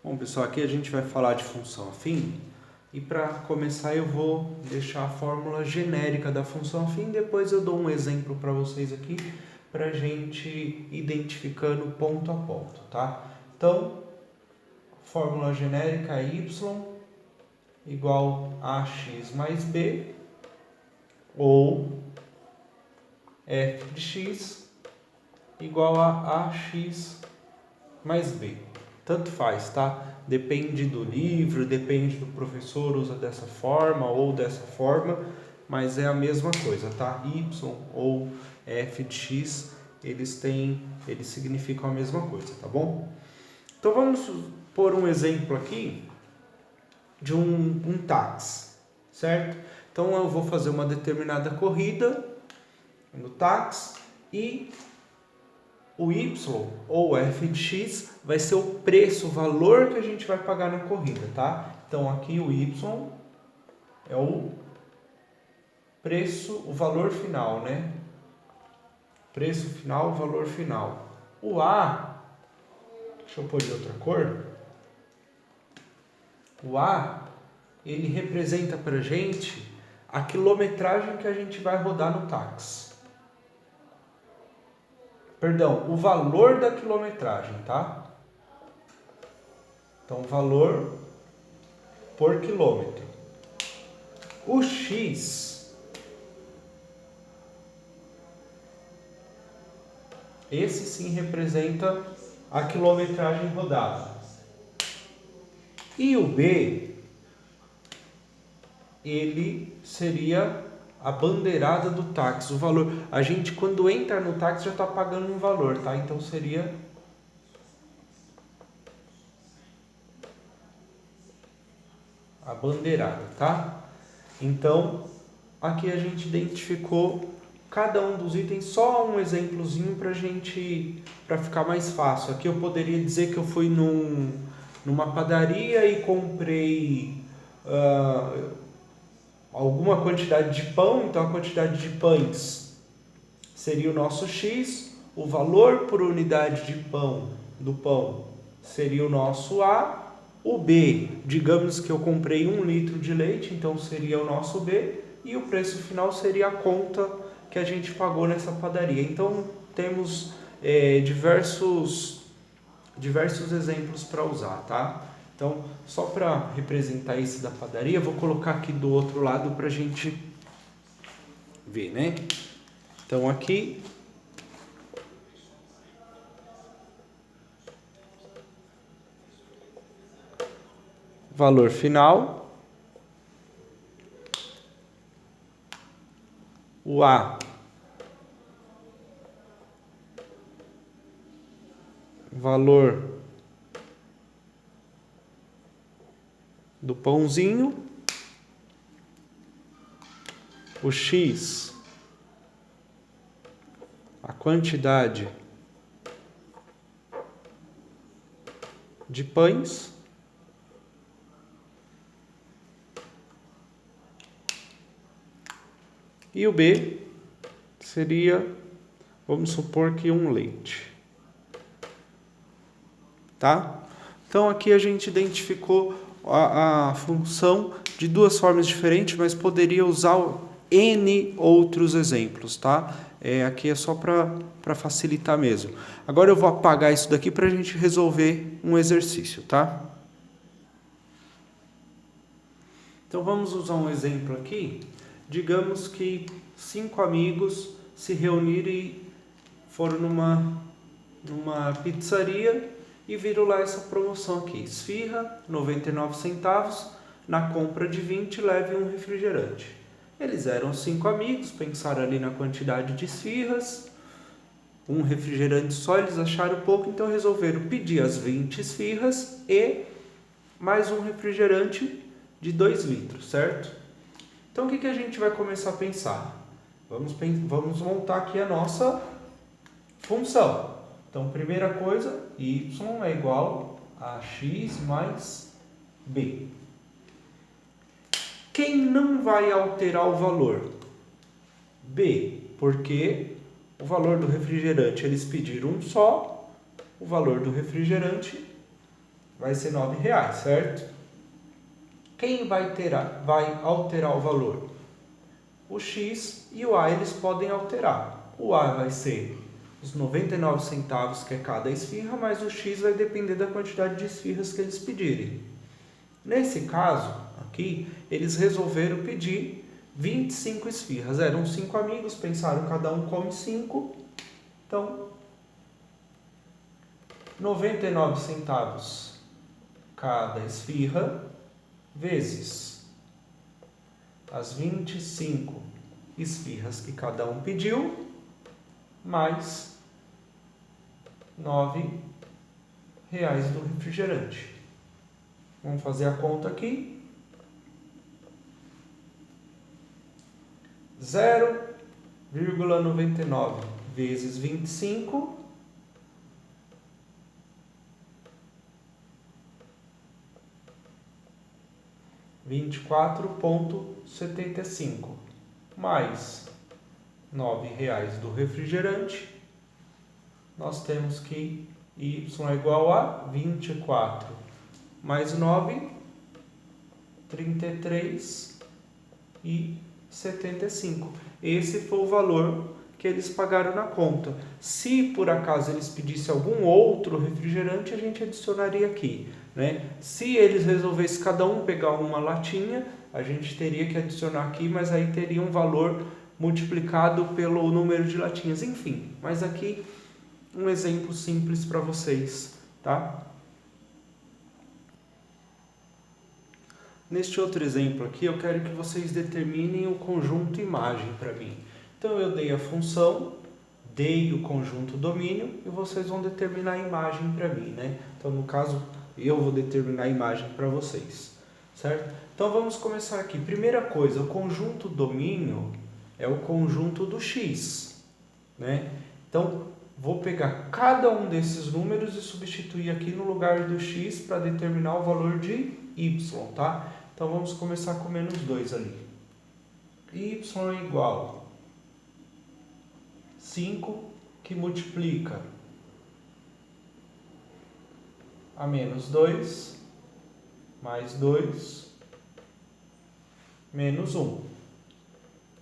Bom, pessoal, aqui a gente vai falar de função afim e para começar eu vou deixar a fórmula genérica da função afim, depois eu dou um exemplo para vocês aqui para a gente ir identificando ponto a ponto, tá? Então, fórmula genérica y igual a ax mais b ou f de x igual a ax mais b. Tanto faz, tá? Depende do livro, depende do professor, usa dessa forma ou dessa forma, mas é a mesma coisa, tá? Y ou f de x, eles significam a mesma coisa, tá bom? Então vamos pôr um exemplo aqui de um táxi, certo? Então eu vou fazer uma determinada corrida no táxi e o y ou f de x vai ser o preço, o valor que a gente vai pagar na corrida, tá? Então aqui o y é o preço, o valor final, né? Preço final, valor final. O A, deixa eu pôr de outra cor. O A, ele representa pra gente a quilometragem que a gente vai rodar no táxi. Perdão, o valor da quilometragem, tá? Então, valor por quilômetro. O X, esse sim representa a quilometragem rodada. E o B, ele seria a bandeirada do táxi, o valor. A gente, quando entra no táxi, já está pagando um valor, tá? Então, seria a bandeirada, tá? Então, aqui a gente identificou cada um dos itens, só um exemplozinho para ficar mais fácil. Aqui eu poderia dizer que eu fui numa padaria e comprei alguma quantidade de pão, então a quantidade de pães seria o nosso X, o valor por unidade de pão do pão seria o nosso A, o B, digamos que eu comprei 1 litro de leite, então seria o nosso B, e o preço final seria a conta que a gente pagou nessa padaria. Então temos diversos exemplos para usar, tá? Então, só para representar esse da padaria, vou colocar aqui do outro lado para a gente ver, né? Então, aqui valor final, o A valor do pãozinho, o X a quantidade de pães e o B seria, vamos supor que um leite, tá? Então aqui a gente identificou a função de duas formas diferentes, mas poderia usar N outros exemplos, tá? Aqui é só para facilitar mesmo. Agora eu vou apagar isso daqui para a gente resolver um exercício, tá? Então vamos usar um exemplo aqui. Digamos que 5 amigos se reuniram e foram numa pizzaria e viram lá essa promoção aqui. Esfirra, 99 centavos, na compra de 20 leve um refrigerante. Eles eram 5 amigos, pensaram ali na quantidade de esfirras, um refrigerante só, eles acharam pouco, então resolveram pedir as 20 esfirras e mais um refrigerante de 2 litros, certo? Então o que a gente vai começar a pensar? Vamos montar aqui a nossa função. Então, primeira coisa, y é igual a x mais b. Quem não vai alterar o valor? B, porque o valor do refrigerante eles pediram um só, o valor do refrigerante vai ser R$9, certo? Quem vai alterar o valor? O X e o A eles podem alterar. O A vai ser os 99 centavos que é cada esfirra, mas o X vai depender da quantidade de esfirras que eles pedirem. Nesse caso, aqui, eles resolveram pedir 25 esfirras. Eram 5 amigos, pensaram cada um come 5. Então, 99 centavos cada esfirra vezes as 25 esfirras que cada um pediu, mais R$9 do refrigerante. Vamos fazer a conta aqui. 0,99 vezes 25 24,75 mais R$9 do refrigerante. Nós temos que y é igual a 24 mais 9, 33,75. Esse foi o valor que eles pagaram na conta. Se por acaso eles pedissem algum outro refrigerante, a gente adicionaria aqui, né? Se eles resolvessem cada um pegar uma latinha, a gente teria que adicionar aqui, mas aí teria um valor multiplicado pelo número de latinhas. Enfim, mas aqui um exemplo simples para vocês, tá? Neste outro exemplo aqui, eu quero que vocês determinem o conjunto imagem para mim. Então, eu dei a função, dei o conjunto domínio e vocês vão determinar a imagem para mim, né? Então, no caso, eu vou determinar a imagem para vocês, certo? Então, vamos começar aqui. Primeira coisa, o conjunto domínio é o conjunto do x, né? Então, vou pegar cada um desses números e substituir aqui no lugar do x para determinar o valor de y, tá? Então, vamos começar com menos 2 ali. Y é igual a 5 que multiplica a menos 2, mais 2, menos 1.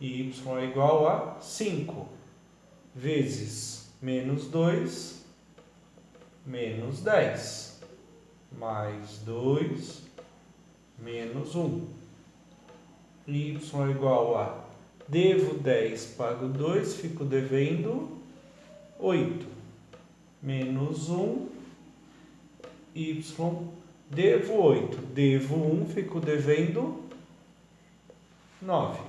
Y é igual a 5 vezes menos 2, menos 10, mais 2, menos 1. Y é igual a devo 10, pago 2, fico devendo 8, menos 1, y, devo 8, devo 1, fico devendo 9.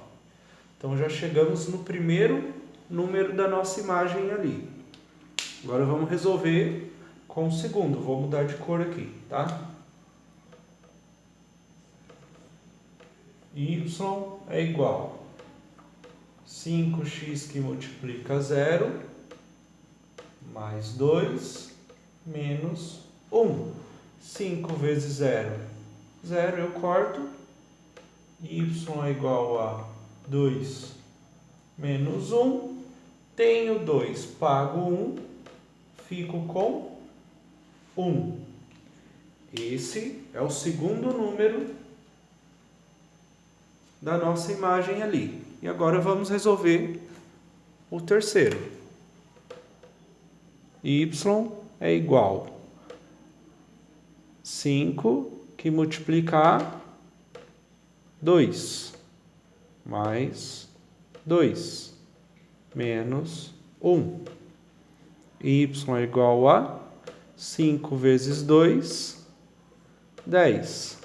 Então, já chegamos no primeiro número da nossa imagem ali. Agora, vamos resolver com o segundo. Vou mudar de cor aqui, tá? Y é igual a 5x que multiplica 0, mais 2, menos 1. 5 vezes 0, 0 eu corto. Y é igual a 2 menos 1. Tenho 2, pago 1, fico com 1. Esse é o segundo número da nossa imagem ali. E agora vamos resolver o terceiro. Y é igual a 5 que multiplica a 2, mais 2, menos 1. Y é igual a 5 vezes 2, 10,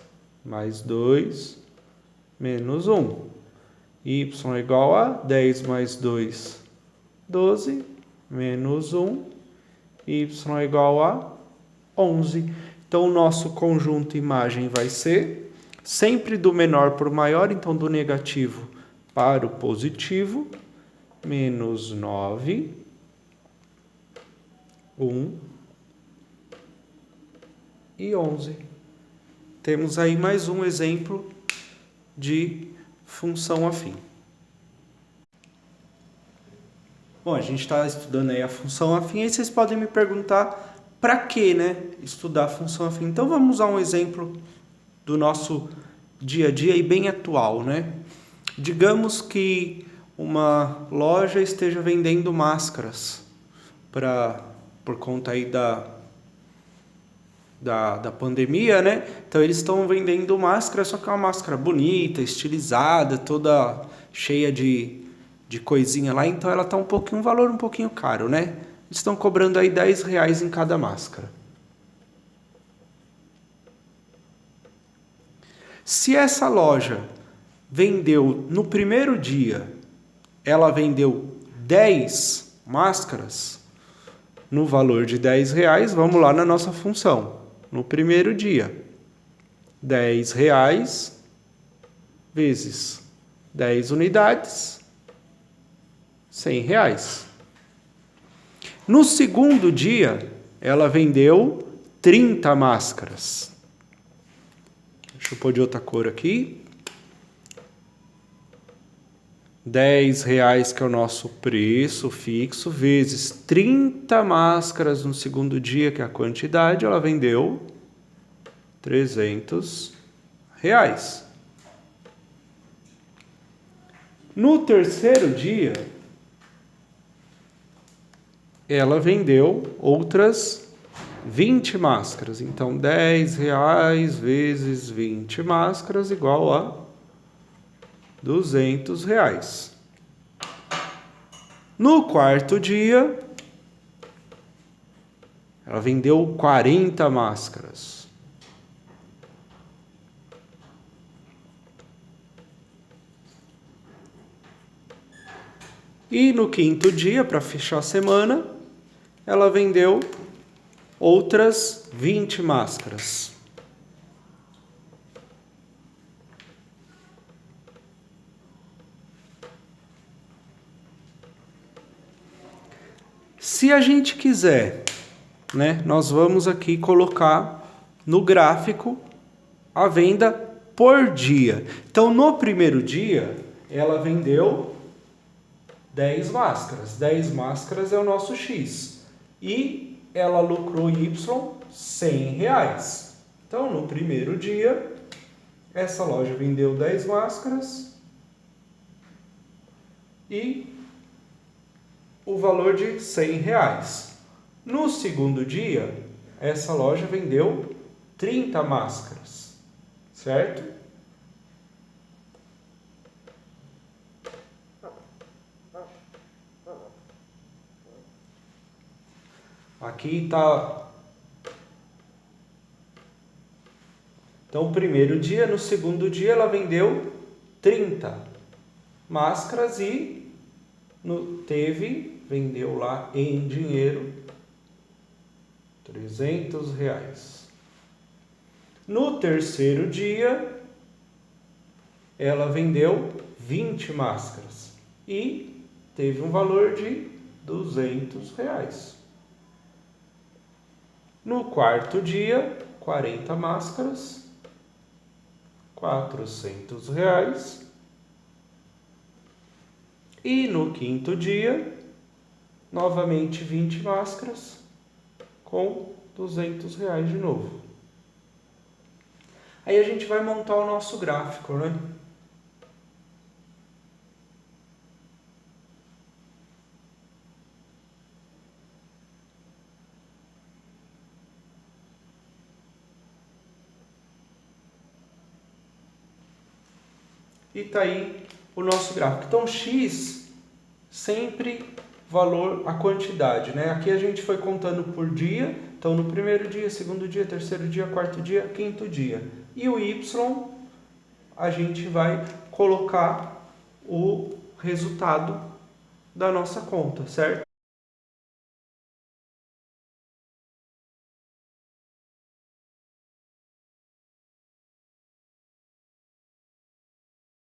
mais 2, menos 1. Y é igual a 10 mais 2, 12, menos 1. Y é igual a 11. Então, o nosso conjunto imagem vai ser sempre do menor para o maior, então do negativo para o positivo, menos 9, 1 e 11. Temos aí mais um exemplo de função afim. Bom, a gente está estudando aí a função afim, e vocês podem me perguntar para que, né, estudar a função afim? Então vamos usar um exemplo do nosso dia a dia e bem atual, né? Digamos que uma loja esteja vendendo máscaras por conta aí da pandemia, né? Então eles estão vendendo máscara, só que é uma máscara bonita, estilizada, toda cheia de coisinha lá, então ela está um valor um pouquinho caro, né? Eles estão cobrando aí R$10 em cada máscara. Se essa loja vendeu no primeiro dia, ela vendeu 10 máscaras no valor de R$10, vamos lá na nossa função. No primeiro dia, R$10 vezes 10 unidades, R$100. No segundo dia, ela vendeu 30 máscaras. Deixa eu pôr de outra cor aqui. R$10, que é o nosso preço fixo, vezes 30 máscaras no segundo dia, que é a quantidade, ela vendeu R$300. No terceiro dia, ela vendeu outras 20 máscaras. Então, R$10 vezes 20 máscaras igual a R$200. No quarto dia, ela vendeu 40 máscaras. E no quinto dia, para fechar a semana, ela vendeu outras 20 máscaras. Se a gente quiser, né, nós vamos aqui colocar no gráfico a venda por dia. Então, no primeiro dia, ela vendeu 10 máscaras. 10 máscaras é o nosso X. E ela lucrou Y R$100. Então, no primeiro dia, essa loja vendeu 10 máscaras e o valor de R$100. No segundo dia, essa loja vendeu 30 máscaras, certo? Aqui está. Então, o primeiro dia, no segundo dia, ela vendeu 30 máscaras e vendeu lá em dinheiro R$300. No terceiro dia, ela vendeu 20 máscaras e teve um valor de R$200. No quarto dia, 40 máscaras, R$400. E no quinto dia, novamente 20 máscaras, com R$200 de novo. Aí a gente vai montar o nosso gráfico, né? E tá aí o nosso gráfico. Então, X sempre valor a quantidade, né? Aqui a gente foi contando por dia. Então, no primeiro dia, segundo dia, terceiro dia, quarto dia, quinto dia. E o Y, a gente vai colocar o resultado da nossa conta, certo?